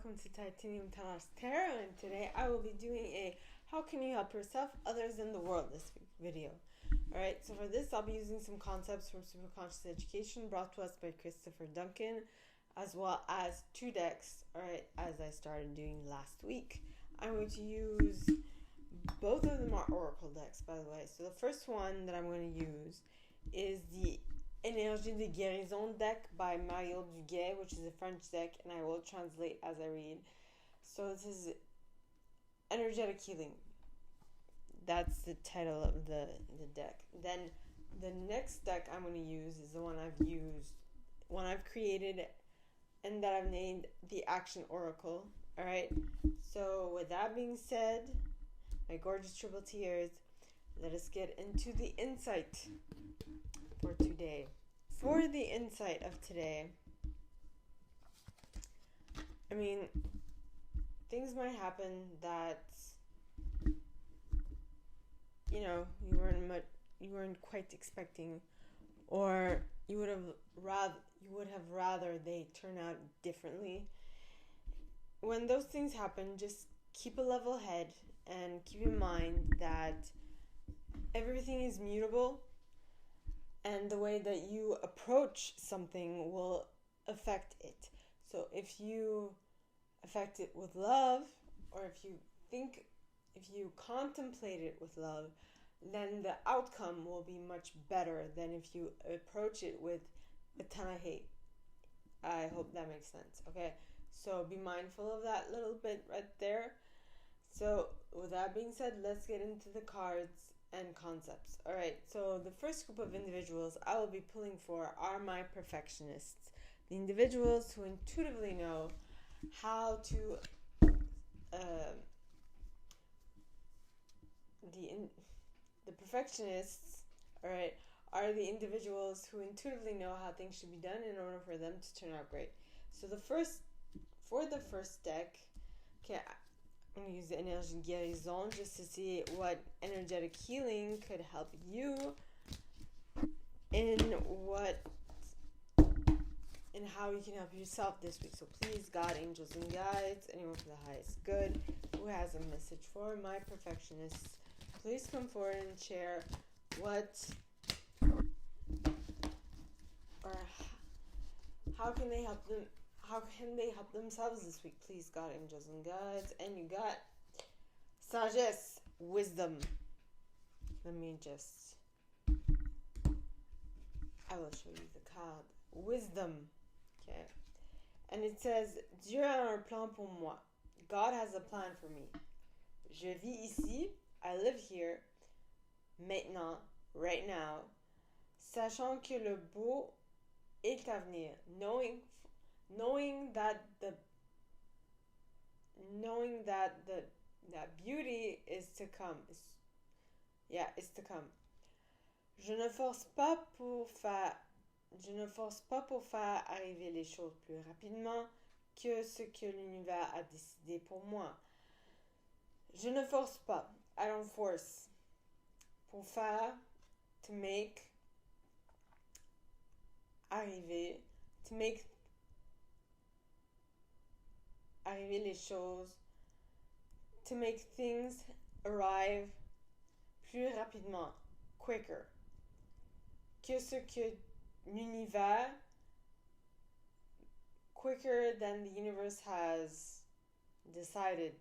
welcome to titaniumtalarstarot, and today I will be doing a how can you help yourself, others, in the world this video. Alright, so for this I'll be using some concepts from Superconscious Education brought to us by Chris Duncan, as well as two decks, alright, as I started doing last week. I'm going to use, both of them are oracle decks, by the way. So the first one that I'm going to use is the Énergie de Guérison deck by Mario Duguay, which is a French deck, and I will translate as I read. So this is energetic healing. That's the title of the deck. Then the next deck I'm going to use is the one I've created and that I've named the Action Oracle. Alright, so with that being said, my gorgeous triple T's, let us get into the insight for today. For the insight of today, I mean, things might happen that you weren't quite expecting, or you would have rather they turn out differently. When those things happen, just keep a level head and keep in mind that everything is mutable, and the way that you approach something will affect it. So if you affect it with love, or if you contemplate it with love, then the outcome will be much better than if you approach it with a ton of hate. I hope that makes sense. Okay, so be mindful of that little bit right there. So with that being said, let's get into the cards and concepts. Alright, so the first group of individuals I will be pulling for are my perfectionists. The individuals who intuitively know how to the perfectionists, alright, are the individuals who intuitively know how things should be done in order for them to turn out great. So for the first deck, okay, I'm going to use the Énergie de Guérison just to see what energetic healing could help you in how you can help yourself this week. So please, God, angels, and guides, anyone for the highest good who has a message for my perfectionists, please come forward and share how can they help themselves this week. Please, God, angels, and guides. And you got sagesse, wisdom. I will show you the card. Wisdom. Okay. And it says, Dieu a un plan pour moi. God has a plan for me. Je vis ici. I live here. Maintenant. Right now. Sachant que le beau est à venir. Knowing that beauty is to come. Is to come. Je ne force pas pour faire arriver les choses plus rapidement que ce que l'univers a décidé pour moi. Je ne force pas. I don't force. Pour faire, to make, arriver, to make arriver les choses, to make things arrive plus rapidement, quicker, que ce que l'univers, quicker than the universe has decided,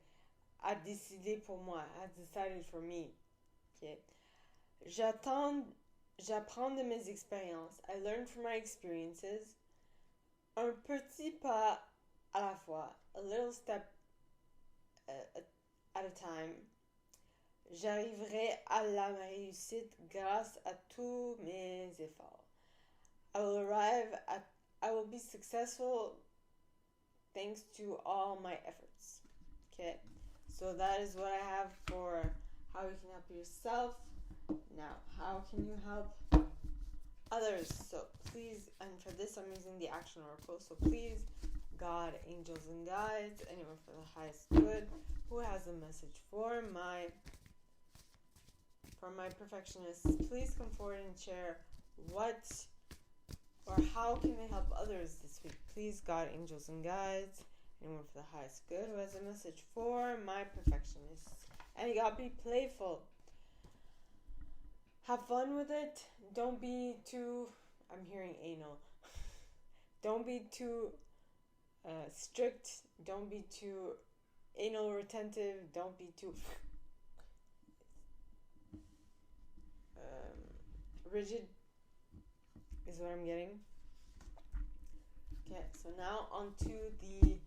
a décidé pour moi, has decided for me. Okay. J'apprends de mes expériences. I learn from my experiences. Un petit pas à la fois, a little step at a time. J'arriverai à la réussite grâce à tous mes efforts. I will be successful thanks to all my efforts. Okay, so that is what I have for how you can help yourself. Now, how can you help others? So please, and for this I'm using the Action Oracle, so please, God, angels, and guides, anyone for the highest good who has a message for my perfectionists, please come forward and share how can they help others this week. Please, God, angels, and guides, anyone for the highest good who has a message for my perfectionists. And you gotta be playful. Have fun with it. Don't be too, I'm hearing anal. Don't be too strict. Don't be too anal retentive. Don't be too rigid is what I'm getting. Okay, so now on to the,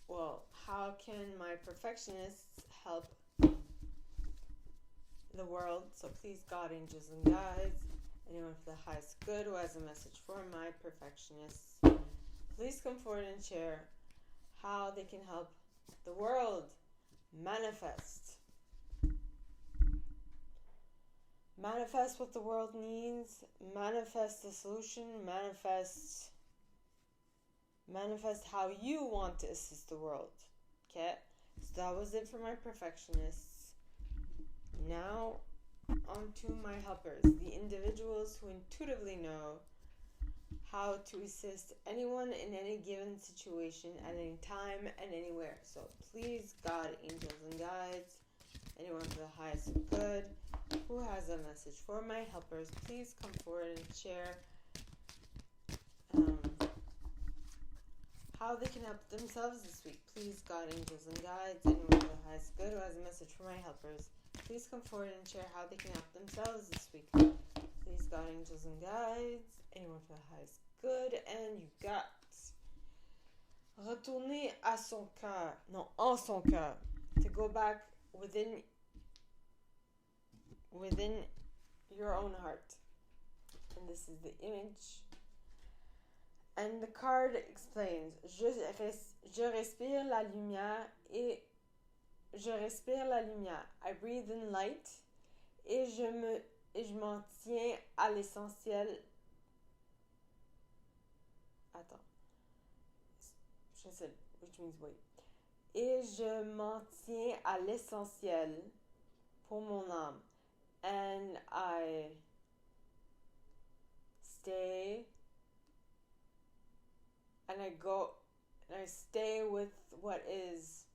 well, how can my perfectionists help the world? So please, God, angels, and guides, anyone for the highest good who has a message for my perfectionists, please come forward and share how they can help the world manifest. Manifest what the world needs, manifest the solution, manifest how you want to assist the world. Okay? So that was it for my perfectionists. Now, on to my helpers, the individuals who intuitively know how to assist anyone in any given situation at any time and anywhere. So please, God, angels, and guides, anyone for the highest good who has a message for my helpers, please come forward and share how they can help themselves this week. Please, God, angels, and guides, anyone for the highest good who has a message for my helpers, please come forward and share how they can help themselves this week. Please, God, angels, and guides, anyone for the highest good. And you got retourner à son cœur, non, en son cœur, to go back within your own heart. And this is the image. And the card explains, je respire la lumière et je respire la lumière. I breathe in light et je m'en tiens à l'essentiel. Attends. Je sais, which means wait. Et je m'en tiens à l'essentiel pour mon âme. And I stay and I stay with what is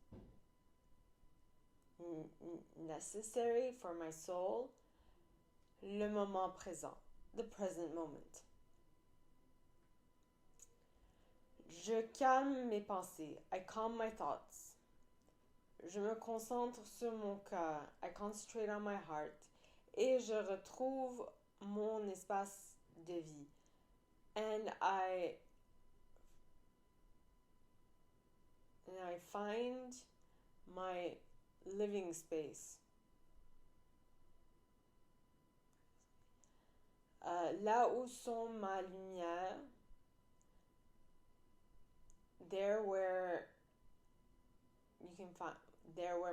necessary for my soul, le moment présent, the present moment. Je calme mes pensées, I calm my thoughts. Je me concentre sur mon cœur, I concentrate on my heart. Et je retrouve mon espace de vie. And I find my living space. Là où sont ma lumière, there where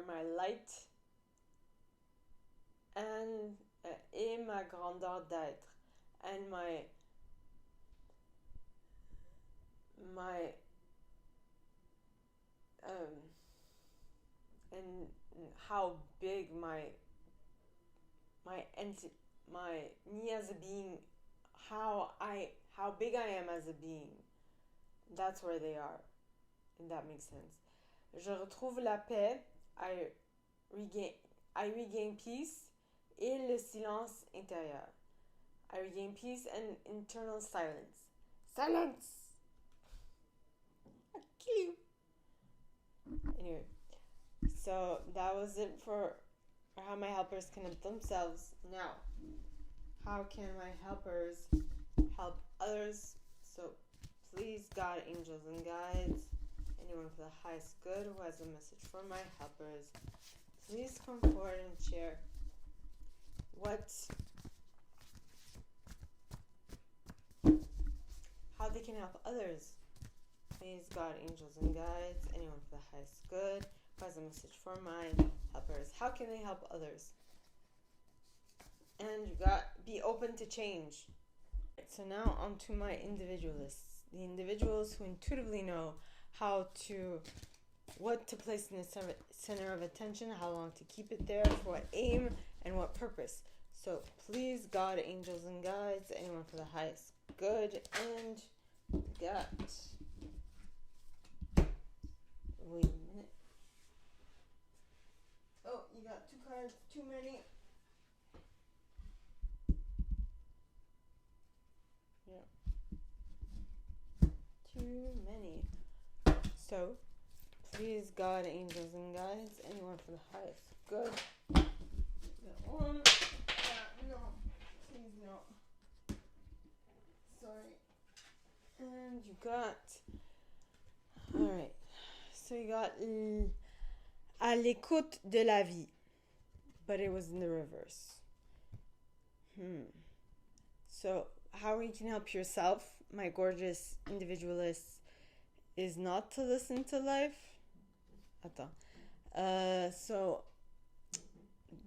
my light and et ma grandeur d'être, and my and how big my me as a being, how big I am as a being, that's where they are, and that makes sense. Je retrouve la paix, I regain peace et le silence intérieur. I regain peace and internal silence. Silence! Cute! Anyway, so that was it for how my helpers can help themselves. Now, how can my helpers help others? So please, God, angels, and guides, anyone for the highest good who has a message for my helpers, please come forward and share how they can help others. Please, God, angels, and guides, anyone for the highest good who has a message for my helpers. How can they help others? And you got be open to change. So now on to my individualists, the individuals who intuitively know what to place in the center of attention, how long to keep it there, for what aim and what purpose. So please, God, angels, and guides, anyone for the highest good. And got cards, too many. Yeah. Too many. So, please, God, angels, and guides, anyone for the highest good. That one. No. Please, no. Sorry. And you got... Alright. So you got... À l'écoute de la vie. But it was in the reverse. So, how you can help yourself, my gorgeous individualist, is not to listen to life. So,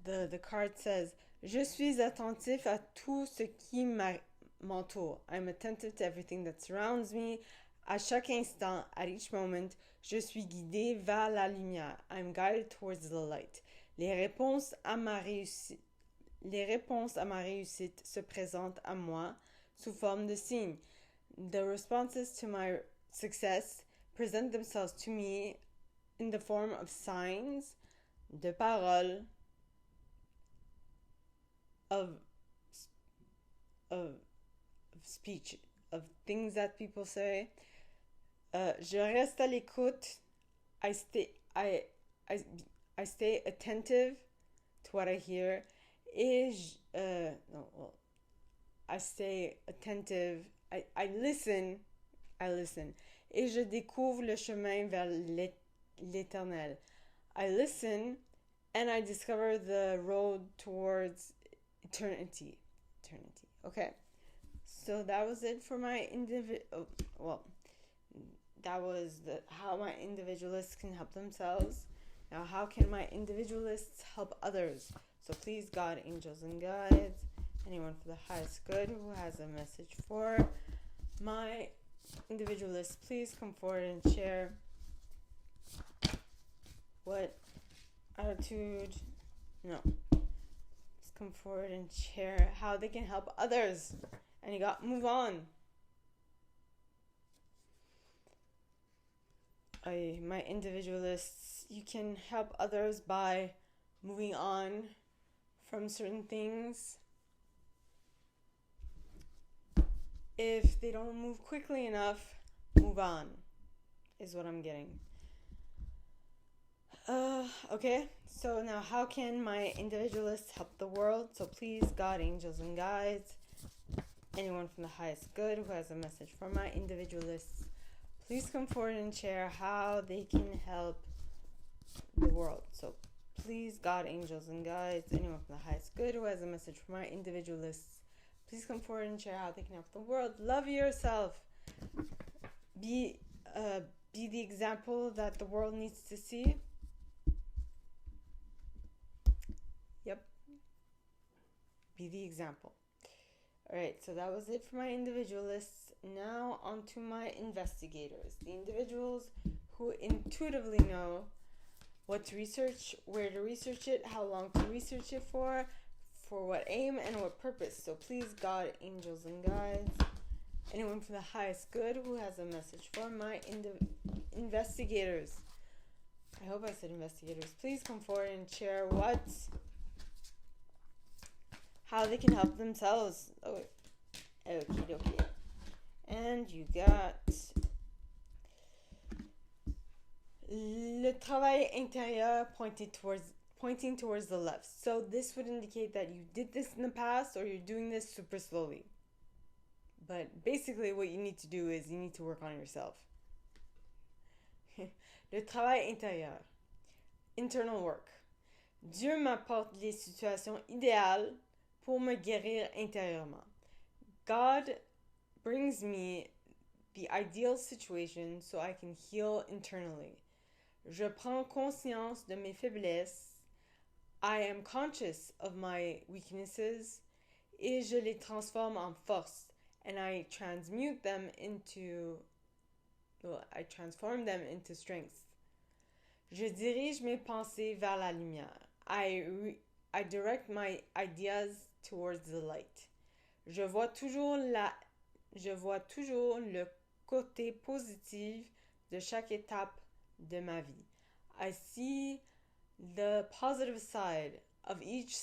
the card says, Je suis attentif à tout ce qui m'entoure. I'm attentive to everything that surrounds me. À chaque instant, at each moment, je suis guidé vers la lumière. I'm guided towards the light. Les réponses à ma réussite se présentent à moi sous forme de signes. The responses to my success present themselves to me in the form of signs, de paroles, of speech, of things that people say. Je reste à l'écoute. I stay attentive to what I hear. I stay attentive. I listen. Et je découvre le chemin vers l'éternel. I listen and I discover the road towards eternity. Okay. So that was it for my that was how my individualists can help themselves. Now, how can my individualists help others? So please, God, angels, and guides, anyone for the highest good who has a message for my individualists, please come forward and share what attitude, just come forward and share how they can help others. And you got move on. My individualists, you can help others by moving on from certain things. If they don't move quickly enough, move on, is what I'm getting. Okay, so now how can my individualists help the world? So please, God, angels, and guides, anyone from the highest good who has a message for my individualists, please come forward and share how they can help the world. So please, God, angels, and guides, anyone from the highest good who has a message for my individualists, please come forward and share how they can help the world. Love yourself. Be the example that the world needs to see. Yep. Be the example. Alright, so that was it for my individualists. Now on to my investigators. The individuals who intuitively know what to research, where to research it, how long to research it for what aim, and what purpose. So please, God, angels, and guides, anyone for the highest good who has a message for my investigators. I hope I said investigators. Please come forward and share how they can help themselves. Okie dokie. And you got le travail intérieur pointing towards the left. So this would indicate that you did this in the past or you're doing this super slowly. But basically what you need to do is you need to work on yourself. Le travail intérieur. Internal work. Dieu m'apporte les situations idéales pour me guérir intérieurement. God brings me the ideal situation so I can heal internally. Je prends conscience de mes faiblesses. I am conscious of my weaknesses. Et je les transforme en force. And I transform them into strength. Je dirige mes pensées vers la lumière. I direct my ideas towards the light. Je vois toujours le côté positif de chaque étape de ma vie. I see the positive side of each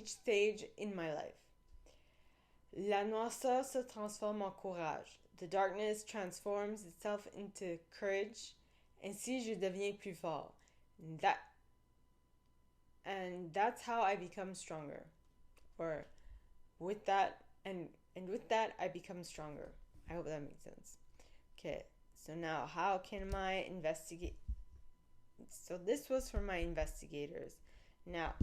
stage in my life. La noirceur se transforme en courage. The darkness transforms itself into courage. Ainsi, je deviens plus fort. And that's how I become stronger. Or with that, and with that, I become stronger. I hope that makes sense. Okay, so now how can my investigate? So this was for my investigators. Now,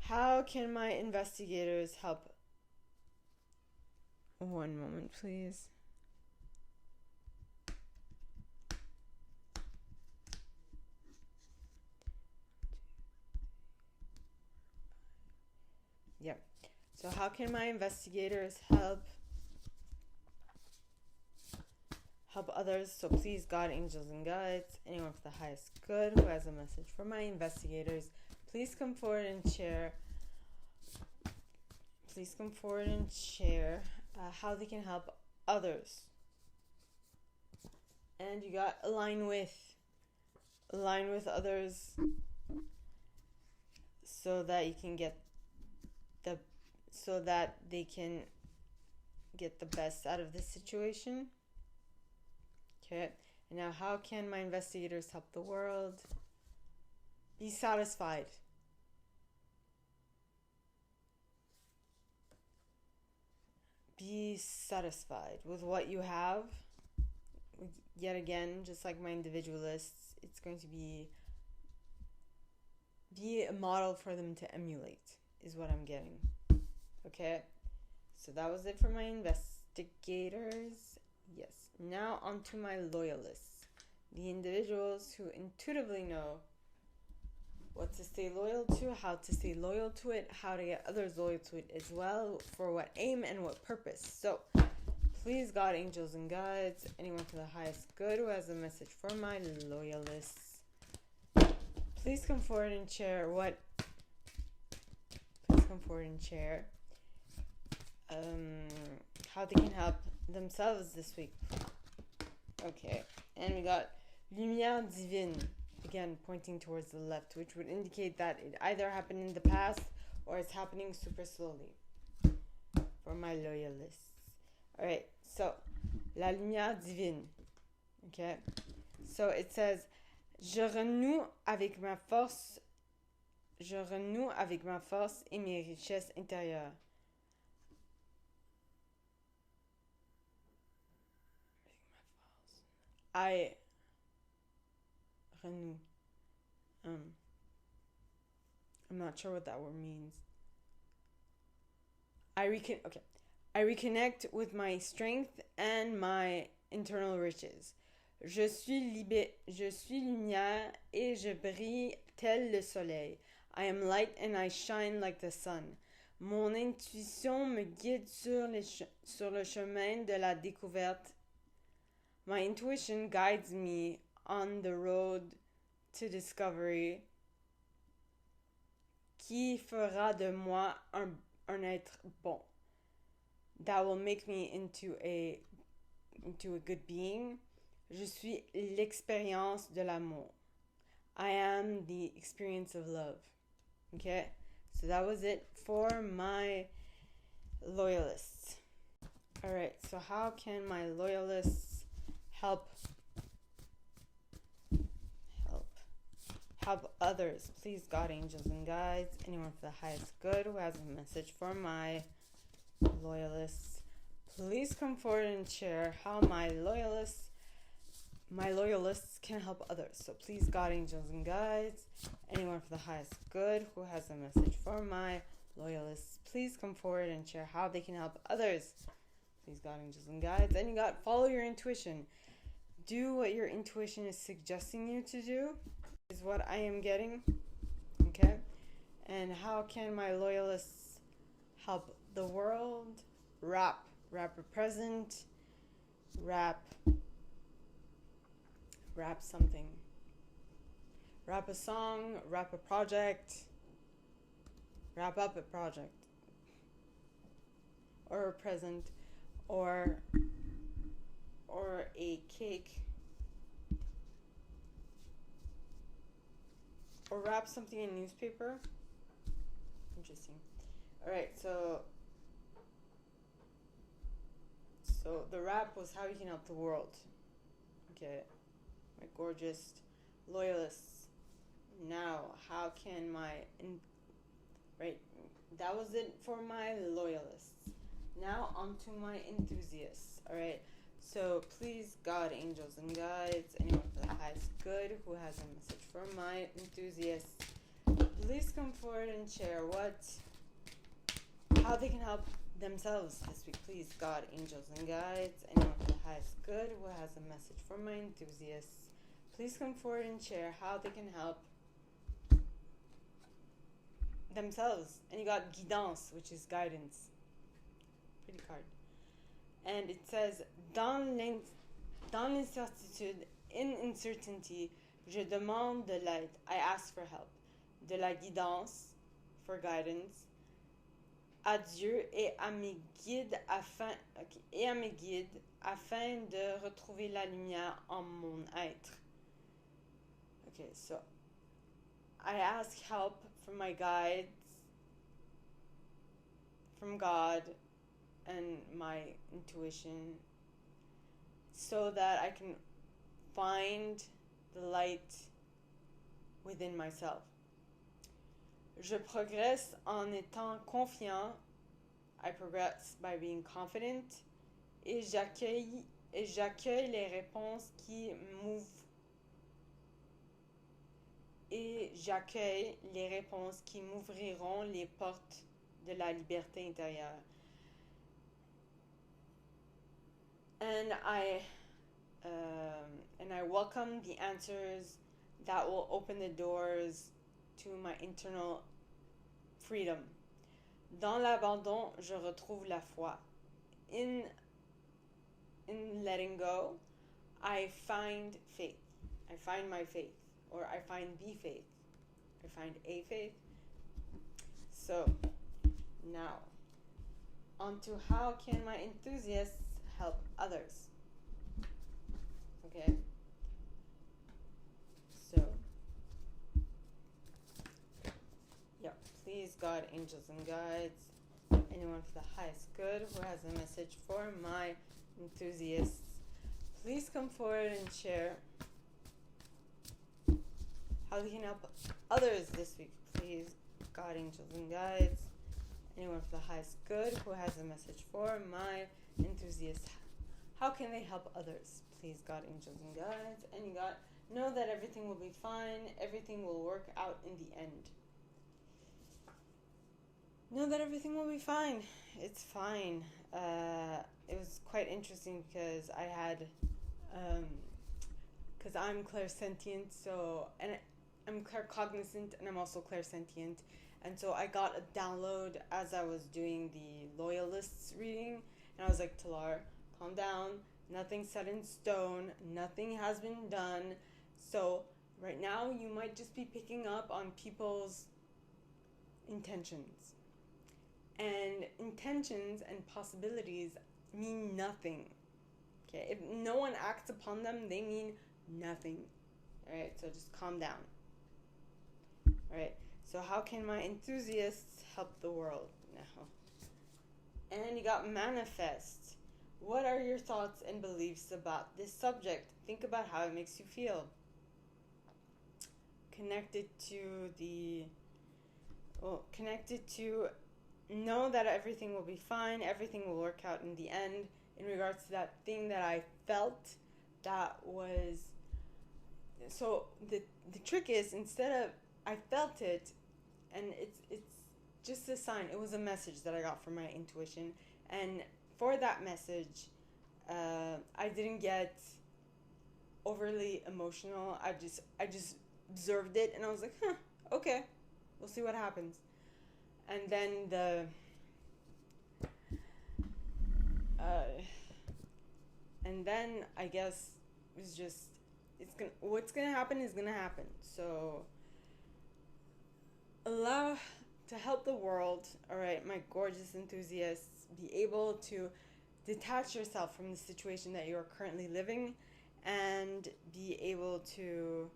how can my investigators help? One moment, please. Yeah. So how can my investigators help others? So please, God, angels, and guides, anyone for the highest good who has a message for my investigators, please come forward and share. Please come forward and share how they can help others. And you got align with others so that you can get they can get the best out of this situation. Okay. And now how can my investigators help the world? Be satisfied. Be satisfied with what you have. Yet again, just like my individualists, it's going to be a model for them to emulate, is what I'm getting. Okay, so that was it for my investigators. Yes, now on to my loyalists, the individuals who intuitively know what to stay loyal to, how to stay loyal to it, how to get others loyal to it as well, for what aim and what purpose. So please, God, angels, and guides, anyone for the highest good who has a message for my loyalists, please come forward and share how they can help themselves this week. Okay, and we got Lumière Divine, again pointing towards the left, which would indicate that it either happened in the past or it's happening super slowly for my loyalists. Alright, so La Lumière Divine. Okay, so it says, Je renoue avec ma force et mes richesses intérieures. I renew. I'm not sure what that word means. I reconnect with my strength and my internal riches. Je suis lumière et je brille tel le soleil. I am light and I shine like the sun. Mon intuition me guide sur le chemin de la découverte. My intuition guides me on the road to discovery, qui fera de moi un être bon. That will make me into a good being. Je suis l'expérience de l'amour. I am the experience of love. Okay? So that was it for my loyalists. Alright, so how can my loyalists help others? Please, God, angels, and guides, anyone for the highest good who has a message for my loyalists, please come forward and share how my loyalists can help others. So please, God, angels, and guides, anyone for the highest good who has a message for my loyalists, please come forward and share how they can help others. Please, God, angels, and guides. And you got follow your intuition. Do what your intuition is suggesting you to do, is what I am getting. Okay? And how can my loyalists help the world? Rap present, rap something. Rap a song, rap a project, wrap up a project. Or a present, or a cake. or wrap something in newspaper. Interesting. All right, so the wrap was how you can help the world. Okay, my gorgeous loyalists. Now, how can right? That was it for my loyalists. Now on to my enthusiasts. All right. So please, God, angels, and guides, anyone for the highest good who has a message for my enthusiasts, please come forward and share how they can help themselves this week. Please, God, angels, and guides, anyone for the highest good who has a message for my enthusiasts, please come forward and share how they can help themselves. And you got guidance, which is guidance. Pretty card. And it says, dans l'incertitude, in uncertainty, je demande de l'aide. I ask for help. De la guidance, for guidance. À Dieu et à mes guides afin de retrouver la lumière en mon être. Okay, so I ask help from my guides, from God, and my intuition, so that I can find the light within myself. Je progresse en étant confiant. I progress by being confident. Et j'accueille les réponses qui m'ouvriront les portes de la liberté intérieure. And I welcome the answers that will open the doors to my internal freedom. Dans l'abandon, je retrouve la foi. In letting go, I find faith. I find my faith, or I find the faith. I find a faith. So, now, on to how can my enthusiasts help others. Okay. So, yeah, please, God, angels, and guides, anyone for the highest good who has a message for my enthusiasts, please come forward and share how they can help others this week. Please, God, angels, and guides, anyone for the highest good who has a message for my enthusiasts, how can they help others? Please, God, angels, and guides, and you got, know that everything will be fine, everything will work out in the end. Know that everything will be fine. It's fine. It was quite interesting because I had, because I'm clairsentient, so, and I'm claircognizant, and I'm also clairsentient, and so I got a download as I was doing the loyalists reading, and I was like, Talar, calm down, nothing's set in stone, nothing has been done, so right now you might just be picking up on people's intentions. And intentions and possibilities mean nothing. Okay, if no one acts upon them, they mean nothing. Alright, so just calm down. Alright, so how can my enthusiasts help the world now? And you got manifest. What are your thoughts and beliefs about this subject? Think about how it makes you feel. Connected to know that everything will be fine, everything will work out in the end, in regards to that thing that I felt that was, so the trick is, instead of, I felt it, and it's just a sign, it was a message that I got from my intuition, and for that message, I didn't get overly emotional, I just observed it, and I was like, okay, we'll see what happens. And then and then I guess it was just, what's gonna happen is gonna happen. So allow to help the world, alright, my gorgeous enthusiasts, be able to detach yourself from the situation that you are currently living, and be able to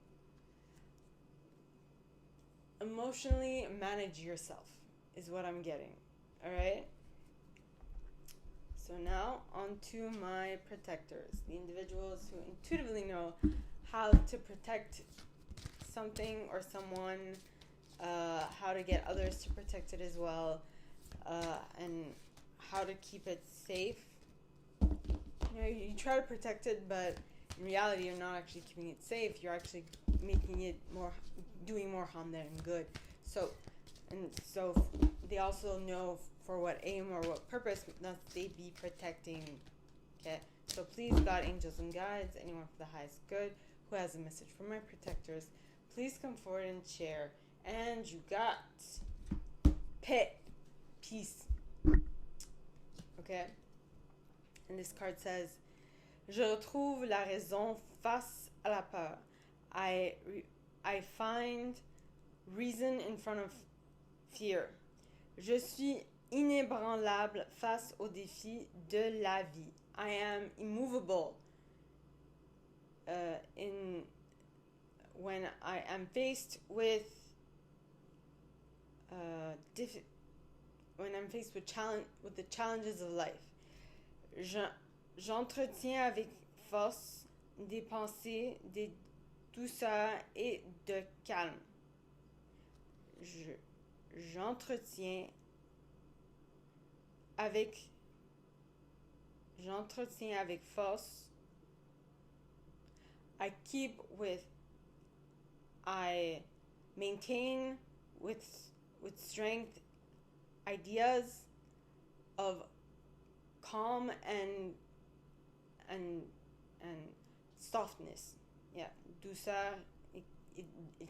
emotionally manage yourself is what I'm getting. All right. So now on to my protectors, the individuals who intuitively know how to protect something or someone, how to get others to protect it as well, and how to keep it safe. You know, you try to protect it, but in reality, you're not actually keeping it safe. You're actually making it doing more harm than good. So they also know for what aim or what purpose must they be protecting. Okay. So please, God, angels, and guides, anyone for the highest good who has a message for my protectors, please come forward and share. And you got peace. Okay. And this card says, Je retrouve la raison face à la peur. I find reason in front of fear. Je suis inébranlable face aux défis de la vie. I am immovable when I am faced with with the challenges of life. J'entretiens avec force des pensées, de douceur et de calme. J'entretiens avec force. I maintain with strength ideas of calm and softness. Yeah, douceur et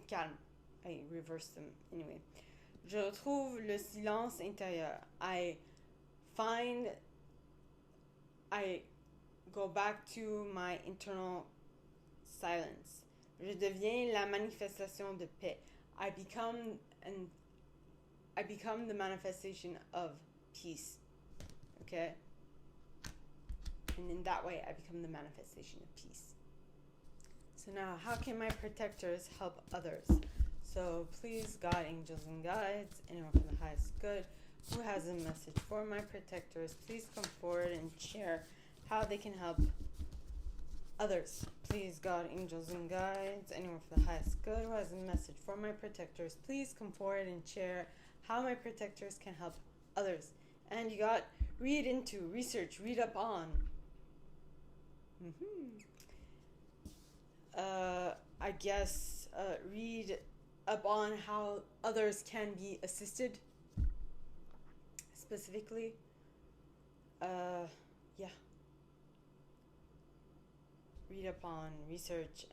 calme. I reverse them anyway. Je retrouve le silence intérieur. I go back to my internal silence. Je deviens la manifestation de paix. I become the manifestation of peace. Okay? And in that way, I become the manifestation of peace. So now, how can my protectors help others? So please, God, angels, and guides, anyone from the highest good who has a message for my protectors, please come forward and share how they can help others. Please, God, angels, and guides, anyone from the highest good who has a message for my protectors, please come forward and share how my protectors can help others. And you got read into, research, read up on. I guess read up on how others can be assisted specifically. Yeah. Read up on, research,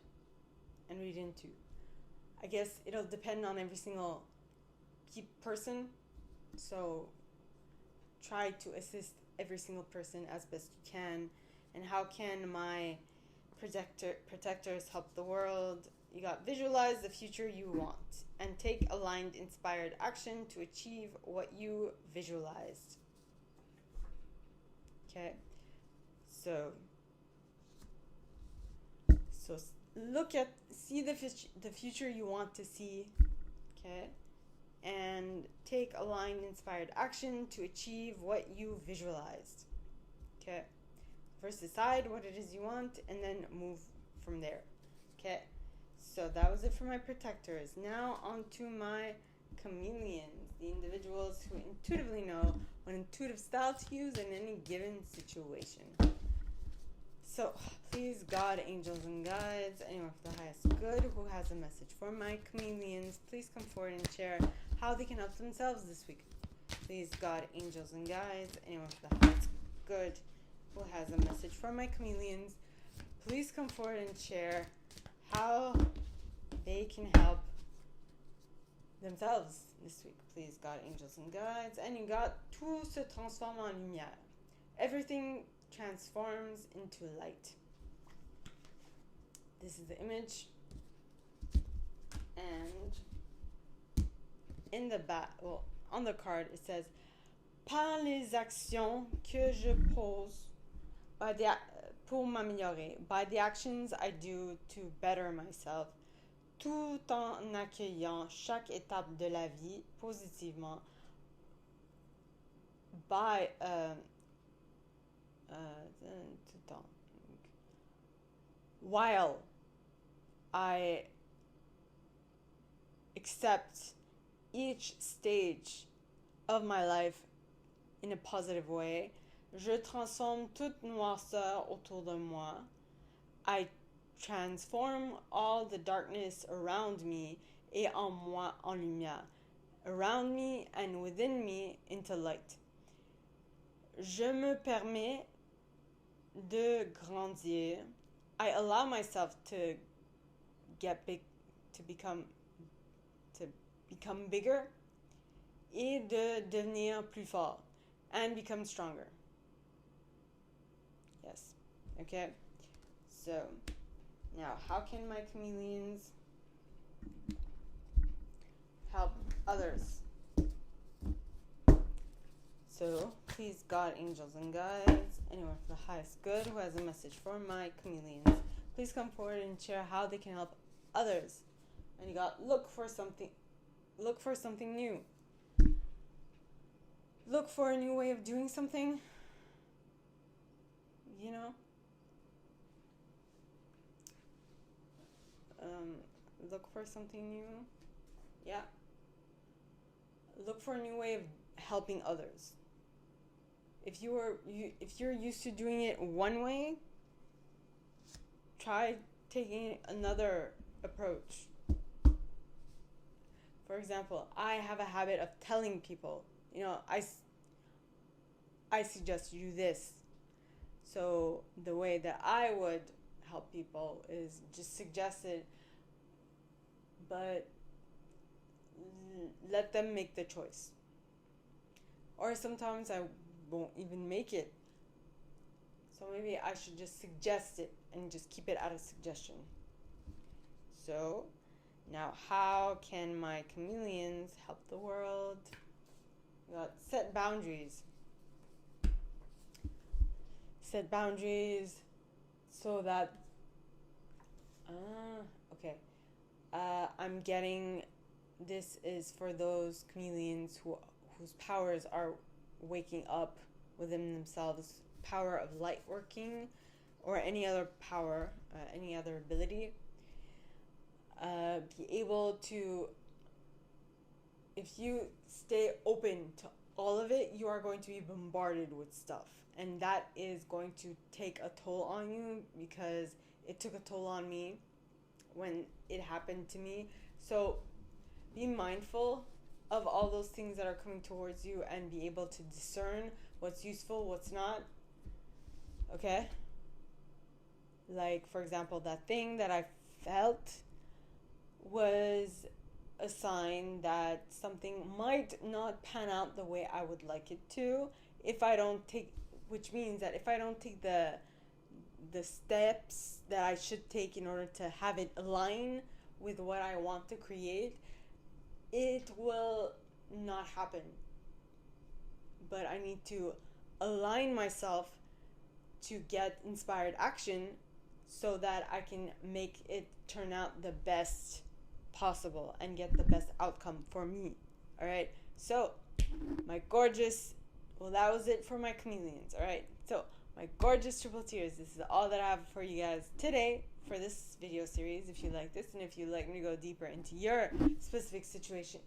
and read into. I guess it'll depend on every single person. So try to assist every single person as best you can. And how can my protectors help the world? You got visualize the future you want and take aligned, inspired action to achieve what you visualized. Okay, so see the future you want to see. Okay, and take aligned, inspired action to achieve what you visualized. Okay, first decide what it is you want and then move from there. Okay. So that was it for my protectors. Now on to my chameleons, the individuals who intuitively know what intuitive style to use in any given situation. So please, God, angels, and guides, anyone for the highest good who has a message for my chameleons, please come forward and share how they can help themselves this week. Please, God, angels, and guides, anyone for the highest good who has a message for my chameleons, please come forward and share how they can help themselves this week. Please, God, angels, and guides. And you got tout se transforme en lumière. Everything transforms into light. This is the image. And in the on the card it says, par les actions que je pose pour m'améliorer, by the actions I do to better myself, tout en accueillant chaque étape de la vie positivement by tout en, while I accept each stage of my life in a positive way. Je transforme toute noirceur autour de moi. I transform all the darkness around me et en moi en lumière. Around me and within me into light. Je me permets de grandir. I allow myself to get big, to become bigger et de devenir plus fort and become stronger. Yes. Okay. So, now how can my chameleons help others? So, please, God, angels, and guides, anyone for the highest good who has a message for my chameleons, please come forward and share how they can help others. And you got look for something new. Look for a new way of doing something. You know? Look for something new. Yeah. Look for a new way of helping others. If you're used to doing it one way, try taking another approach. For example, I have a habit of telling people, I suggest you do this. So the way that I would help people is just suggest it, but let them make the choice. Or sometimes I won't even make it. So maybe I should just suggest it and just keep it out of suggestion. So, now how can my chameleons help the world? You got set boundaries. Set boundaries so that I'm getting this is for those chameleons whose powers are waking up within themselves, power of light working or any other power, any other ability. Be able to, if you stay open to all of it, you are going to be bombarded with stuff, and that is going to take a toll on you, because it took a toll on me when it happened to me. So be mindful of all those things that are coming towards you and be able to discern what's useful, what's not. Okay? Like, for example, that thing that I felt was a sign that something might not pan out the way I would like it to if I don't take, which means that if I don't take the steps that I should take in order to have it align with what I want to create, it will not happen. But I need to align myself to get inspired action so that I can make it turn out the best possible and get the best outcome for me. All right. So my gorgeous, that was it for my chameleons. All right. So my gorgeous triple tears, this is all that I have for you guys today for this video series. If you like this and if you'd like me to go deeper into your specific situation,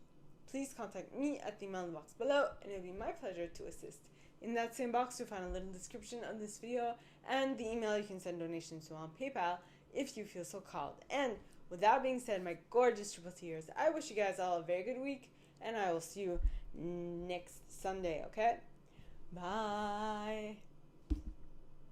please contact me at the email in the box below, and it'll be my pleasure to assist. In that same box, you'll find a little description of this video and the email you can send donations to on PayPal if you feel so called. And with that being said, my gorgeous triple tears, I wish you guys all a very good week, and I will see you next Sunday, okay? Bye.